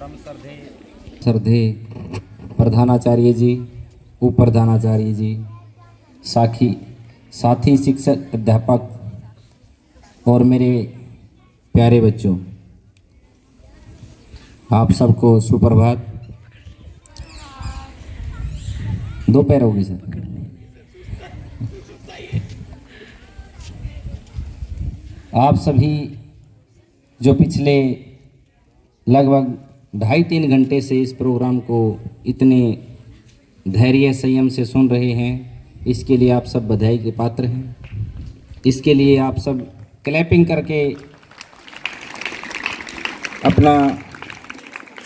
श्रद्धे प्रधानाचार्य जी, उप प्रधानाचार्य जी, साथी शिक्षक अध्यापक और मेरे प्यारे बच्चों, आप सबको सुप्रभात। दोपहर होगी सर। आप सभी जो पिछले लगभग 2.5-3 घंटे से इस प्रोग्राम को इतने धैर्य संयम से सुन रहे हैं, इसके लिए आप सब बधाई के पात्र हैं। इसके लिए आप सब क्लैपिंग करके अपना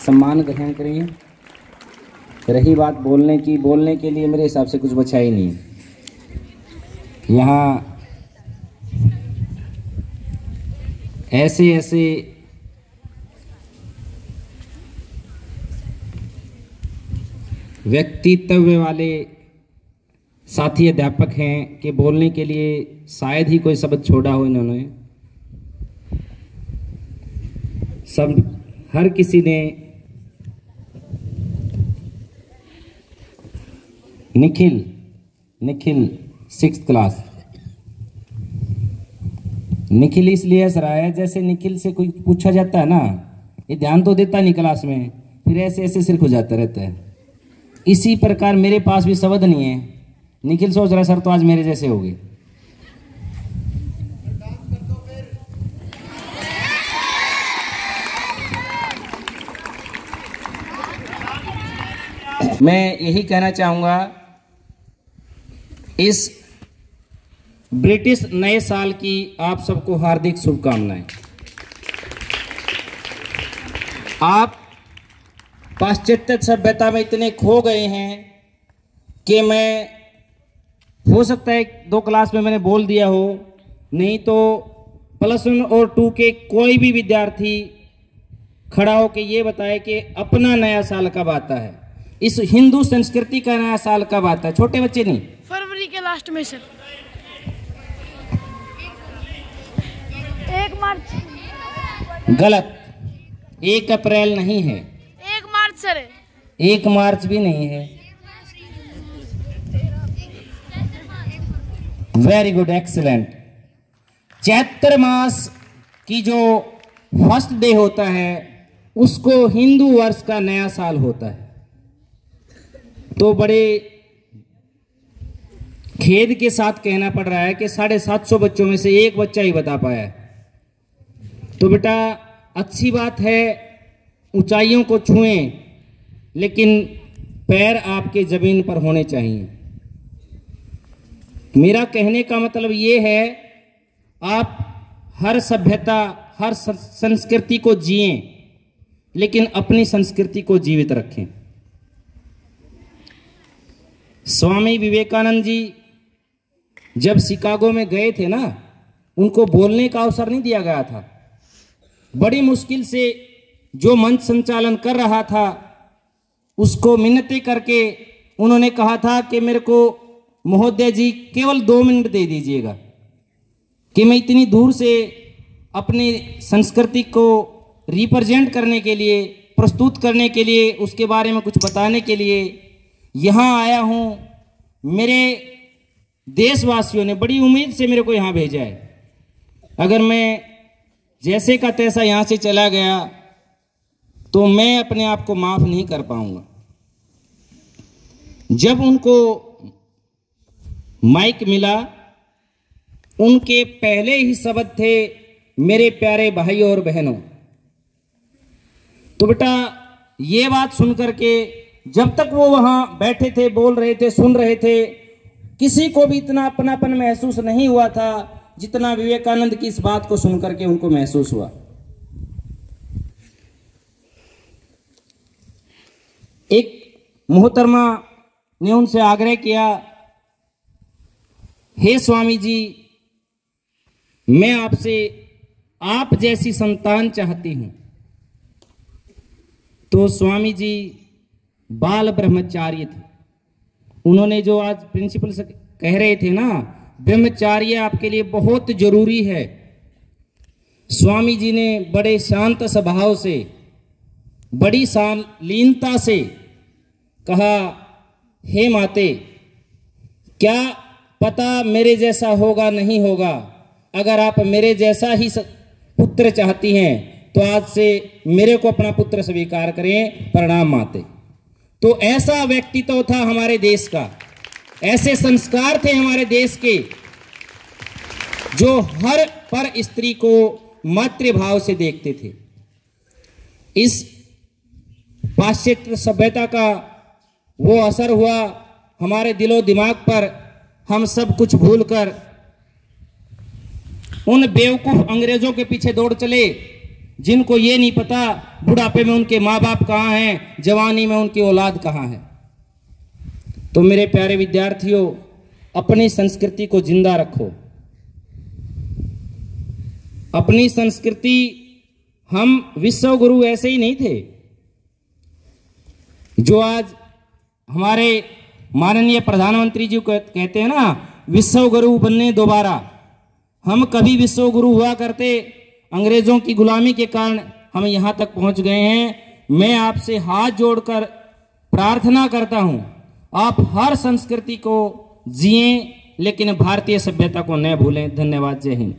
सम्मान ग्रहण करिए। रही बात बोलने की, बोलने के लिए मेरे हिसाब से कुछ बचा ही नहीं। यहाँ ऐसे व्यक्तित्व वाले साथी अध्यापक हैं कि बोलने के लिए शायद ही कोई शब्द छोड़ा हो इन्होंने। सब हर किसी ने निखिल 6th क्लास, निखिल इसलिए हंस रहा है जैसे निखिल से कोई पूछा जाता है ना, ये ध्यान तो देता नहीं क्लास में, फिर ऐसे सिर खुजाता रहता है। इसी प्रकार मेरे पास भी शब्द नहीं है। निखिल सोच रहा है सर तो आज मेरे जैसे हो गए। मैं यही कहना चाहूंगा, इस ब्रिटिश नए साल की आप सबको हार्दिक शुभकामनाएं। आप पाश्चात्य सभ्यता में इतने खो गए हैं कि मैं, हो सकता है 2 क्लास में मैंने बोल दिया हो, नहीं तो +1 और 2 के कोई भी विद्यार्थी खड़ा हो के ये बताए कि अपना नया साल कब आता है, इस हिंदू संस्कृति का नया साल कब आता है। छोटे बच्चे नहीं, फरवरी के लास्ट में सर, 1 मार्च। गलत, 1 अप्रैल नहीं है, 1 मार्च सर, 1 मार्च भी नहीं है। Very good, excellent. चैत्र मास की जो फर्स्ट डे होता है उसको हिंदू वर्ष का नया साल होता है। तो बड़े खेद के साथ कहना पड़ रहा है कि 750 बच्चों में से 1 बच्चा ही बता पाया है। तो बेटा अच्छी बात है, ऊंचाइयों को छुएं, लेकिन पैर आपके जमीन पर होने चाहिए। मेरा कहने का मतलब ये है, आप हर सभ्यता, हर संस्कृति को जिएं, लेकिन अपनी संस्कृति को जीवित रखें। स्वामी विवेकानंद जी जब शिकागो में गए थे ना, उनको बोलने का अवसर नहीं दिया गया था। बड़ी मुश्किल से जो मंच संचालन कर रहा था उसको मिन्नतें करके उन्होंने कहा था कि मेरे को महोदय जी केवल 2 मिनट दे दीजिएगा कि मैं इतनी दूर से अपनी संस्कृति को रिप्रेजेंट करने के लिए, प्रस्तुत करने के लिए, उसके बारे में कुछ बताने के लिए यहाँ आया हूँ। मेरे देशवासियों ने बड़ी उम्मीद से मेरे को यहाँ भेजा है। अगर मैं जैसे का तैसा यहाँ से चला गया तो मैं अपने आप को माफ नहीं कर पाऊंगा। जब उनको माइक मिला, उनके पहले ही शब्द थे, मेरे प्यारे भाई और बहनों। तो बेटा ये बात सुनकर के जब तक वो वहां बैठे थे, बोल रहे थे, सुन रहे थे, किसी को भी इतना अपनापन महसूस नहीं हुआ था जितना विवेकानंद की इस बात को सुनकर के उनको महसूस हुआ। एक मोहतरमा ने उनसे आग्रह किया, हे स्वामी जी, मैं आपसे आप जैसी संतान चाहती हूं। तो स्वामी जी बाल ब्रह्मचार्य थे। उन्होंने जो आज प्रिंसिपल से कह रहे थे ना, ब्रह्मचार्य आपके लिए बहुत जरूरी है। स्वामी जी ने बड़े शांत स्वभाव से बड़ी शालीनता से कहा, हे माते, क्या पता मेरे जैसा होगा नहीं होगा, अगर आप मेरे जैसा ही पुत्र चाहती हैं तो आज से मेरे को अपना पुत्र स्वीकार करें, प्रणाम माते। तो ऐसा व्यक्तित्व था हमारे देश का, ऐसे संस्कार थे हमारे देश के, जो हर पर स्त्री को मातृभाव से देखते थे। इस पाश्चात्य सभ्यता का वो असर हुआ हमारे दिलो दिमाग पर, हम सब कुछ भूलकर उन बेवकूफ अंग्रेजों के पीछे दौड़ चले, जिनको ये नहीं पता बुढ़ापे में उनके माँ बाप कहाँ हैं, जवानी में उनकी औलाद कहाँ है। तो मेरे प्यारे विद्यार्थियों, अपनी संस्कृति को जिंदा रखो। अपनी संस्कृति, हम विश्व गुरु ऐसे ही नहीं थे जो आज हमारे माननीय प्रधानमंत्री जी कहते हैं ना, विश्व गुरु बनने दोबारा। हम कभी विश्व गुरु हुआ करते, अंग्रेजों की गुलामी के कारण हम यहां तक पहुंच गए हैं। मैं आपसे हाथ जोड़कर प्रार्थना करता हूं, आप हर संस्कृति को जिएं, लेकिन भारतीय सभ्यता को न भूलें। धन्यवाद। जय हिंद।